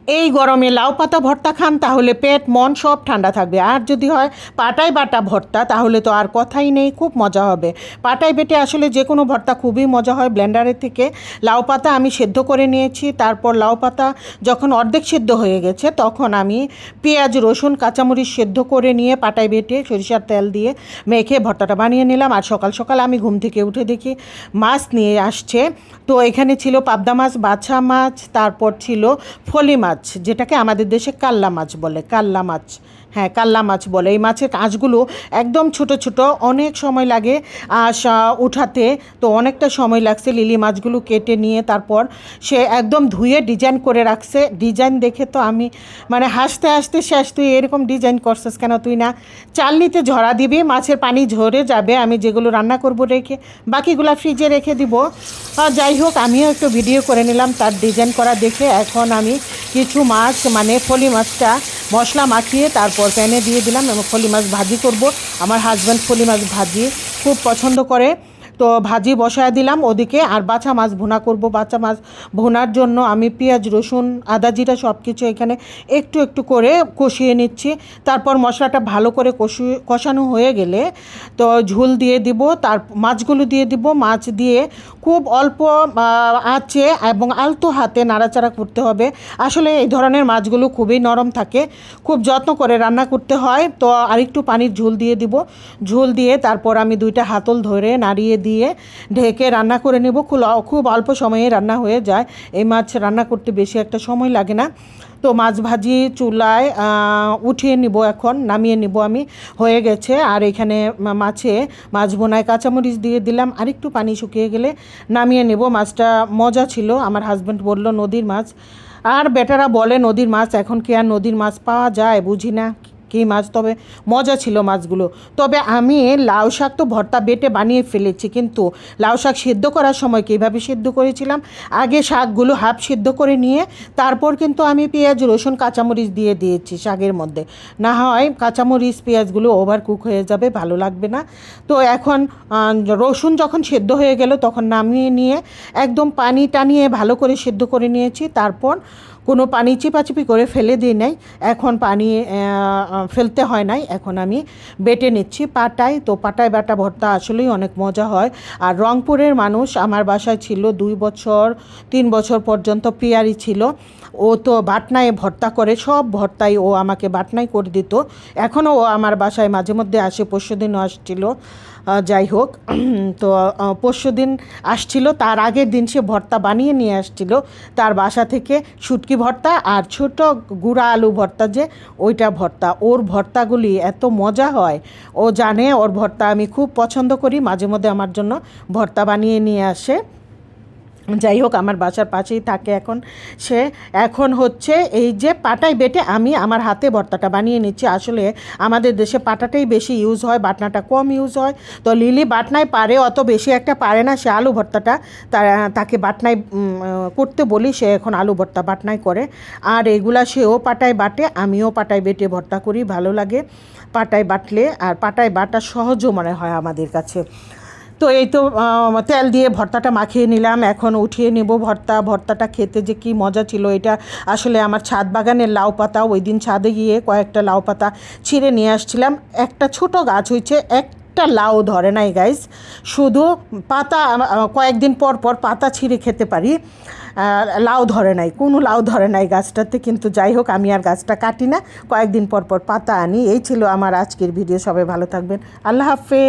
এই গরমে লাউ পাতা ভর্তা খান তাহলে পেট মন সব ঠান্ডা থাকবে। আর যদি হয় পাটায় বাটা ভর্তা তাহলে তো আর কথাই নেই, খুব মজা হবে। পাটায় বেটে আসলে যে কোনো ভর্তা খুবই মজা হয়। ব্লেন্ডারের থেকে লাউ পাতা আমি সেদ্ধ করে নিয়েছি, তারপর লাউ পাতা যখন অর্ধেক সেদ্ধ হয়ে গেছে তখন আমি পেঁয়াজ রসুন কাঁচামরিচ সেদ্ধ করে নিয়ে পাটায় বেটে সরিষার তেল দিয়ে মেখে ভর্তাটা বানিয়ে নিলাম। আর সকাল সকাল আমি ঘুম থেকে উঠে দেখি মাছ নিয়ে আসছে। তো এখানে ছিল পাবদা মাছ, বাছা মাছ, তারপর ছিল ফলি মাছ, যেটাকে আমাদের দেশে কাল্লা মাছ বলে। কাল্লা মাছ, হ্যাঁ কাল্লা মাছ বলে। এই মাছের কাঁচগুলো একদম ছোট ছোট, অনেক সময় লাগে উঠাতে। তো অনেকটা সময় লাগছে লিলি মাছগুলো কেটে নিয়ে তারপর সে একদম ধুয়ে ডিজাইন করে রাখছে। ডিজাইন দেখে তো আমি মানে হাসতে হাসতে শেষ। তুই এরকম ডিজাইন করছিস কেন? তুই না চালনিতে ঝরা দিবি, মাছের পানি ঝরে যাবে। আমি যেগুলো রান্না করব রেখে বাকিগুলো ফ্রিজে রেখে দিব। যাই হোক, আমিও একটু ভিডিও করে নিলাম তার ডিজাইন করা দেখে। এখন আমি কিছু মাছ মানে ফলি মাছটা মশলা মাখিয়ে তারপর প্যানে দিয়ে দিলাম এবং ফলি মাছ ভাজি করব। আমার হাজব্যান্ড ফলি মাছ ভাজি খুব পছন্দ করে, তো ভাজি বসায় দিলাম ওদিকে। আর বাছা মাছ ভুনা করব। বাছা মাছ ভুনার জন্য আমি পেঁয়াজ রসুন আদা জিরা সব কিছু এখানে একটু একটু করে কষিয়ে নিচ্ছি। তারপর মশলাটা ভালো করে কষানো হয়ে গেলে তো ঝোল দিয়ে দিব, তার মাছগুলো দিয়ে দিব। মাছ দিয়ে খুব অল্প আঁচে এবং আলতো হাতে নাড়াচাড়া করতে হবে। আসলে এই ধরনের মাছগুলো খুবই নরম থাকে, খুব যত্ন করে রান্না করতে হয়। তো আরেকটু পানির ঝোল দিয়ে দিব। ঝোল দিয়ে তারপর আমি দুইটা হাতল ধরে নাড়িয়ে দিয়ে ঢেকে রান্না করে নেব। খুব অল্প সময়ে রান্না হয়ে যায়। এই মাছ রান্না করতে বেশি একটা সময় লাগে না। তো মাছ ভাজি চুলায় উঠিয়ে নিব, এখন নামিয়ে নিব আমি, হয়ে গেছে। আর এখানে মাছ বোনায় কাঁচামরিচ দিয়ে দিলাম। আরেকটু পানি শুকিয়ে গেলে নামিয়ে নেব। মাছটা মজা ছিল। আমার হাজব্যান্ড বলল নদীর মাছ, আর বেটারা বলে নদীর মাছ, এখন কি আর নদীর মাছ পাওয়া যায় বুঝি না কী মাছ, তবে মজা ছিল মাছগুলো। তবে আমি লাউ শাক তো ভর্তা বেটে বানিয়ে ফেলেছি, কিন্তু লাউ শাক সিদ্ধ করার সময় কীভাবে সিদ্ধ করেছিলাম, আগে শাকগুলো হাফ সিদ্ধ করে নিয়ে তারপর কিন্তু আমি পেঁয়াজ রসুন কাঁচামরিচ দিয়ে দিয়েছি শাকের মধ্যে। না হয় কাঁচামরিচ পেঁয়াজগুলো ওভার কুক হয়ে যাবে, ভালো লাগবে না। তো এখন রসুন যখন সিদ্ধ হয়ে গেল তখন নামিয়ে নিয়ে একদম পানি টানিয়ে ভালো করে সিদ্ধ করে নিয়েছি। তারপর কোনো পানি চিপাচিপি করে ফেলে দিই নাই, এখন পানি ফেলতে হয় নাই। এখন আমি বেটে নিচ্ছি পাটায়। তো পাটায় বাটা ভর্তা আসলেই অনেক মজা হয়। আর রংপুরের মানুষ আমার বাসায় ছিল 2 বছর 3 বছর পর্যন্ত, পিয়ারি ছিল। ও তো বাটনায় ভর্তা করে, সব ভর্তাই ও আমাকে বাটনায় করে দিত। এখনও ও আমার বাসায় মাঝে মধ্যে আসে, পরশুদিনও আসছিল। যাই হোক, তো পরশুদিন আসছিল, তার আগের দিন সে ভর্তা বানিয়ে নিয়ে আসছিল তার বাসা থেকে, শুটকি ভর্তা আর ছোট গুঁড়া আলু ভর্তা, যে ওইটা ভর্তা। ওর ভর্তাগুলি এত মজা হয়, ও জানে ওর ভর্তা আমি খুব পছন্দ করি। মাঝে মধ্যে আমার জন্য ভর্তা বানিয়ে নিয়ে আসে। যাই হোক, আমার বাসার পাশেই থাকে এখন সে। এখন হচ্ছে এই যে পাটায় বেটে আমি আমার হাতে ভর্তাটা বানিয়ে নিচ্ছি। আসলে আমাদের দেশে পাটাটাই বেশি ইউজ হয়, বাটনাটা কম ইউজ হয়। তো লিলি বাটনায় পারে, অত বেশি একটা পারে না। সে আলু ভর্তাটা তাকে বাটনায় করতে বলি, সে এখন আলু ভর্তা বাটনায় করে। আর এগুলা সেও পাটায় বাটে, আমিও পাটায় বেটে ভর্তা করি, ভালো লাগে পাটায় বাটলে। আর পাটায় বাটা সহজও মনে হয় আমাদের কাছে। তো এই তো তেল দিয়ে ভর্তাটা মাখিয়ে নিলাম, এখন উঠিয়ে নেব ভর্তাটা খেতে যে কি মজা ছিল। এটা আসলে আমার ছাদ বাগানের লাউ পাতা। ওই দিন ছাদে গিয়ে কয়েকটা লাউ পাতা ছিঁড়ে নিয়ে আসছিলাম। একটা ছোট গাছ হয়েছে, একটা লাউ ধরে নাই গাইস, শুধু পাতা। কয়েকদিন পর পর পাতা ছিঁড়ে খেতে পারি, লাউ ধরে নাই, কোনো লাউ ধরে নাই গাছটাতে। কিন্তু যাই হোক, আমি আর গাছটা কাটি না, কয়েকদিন পর পর পাতা আনি। এই ছিল আমার আজকের ভিডিও। সবাই ভালো থাকবেন, আল্লাহ হাফেজ।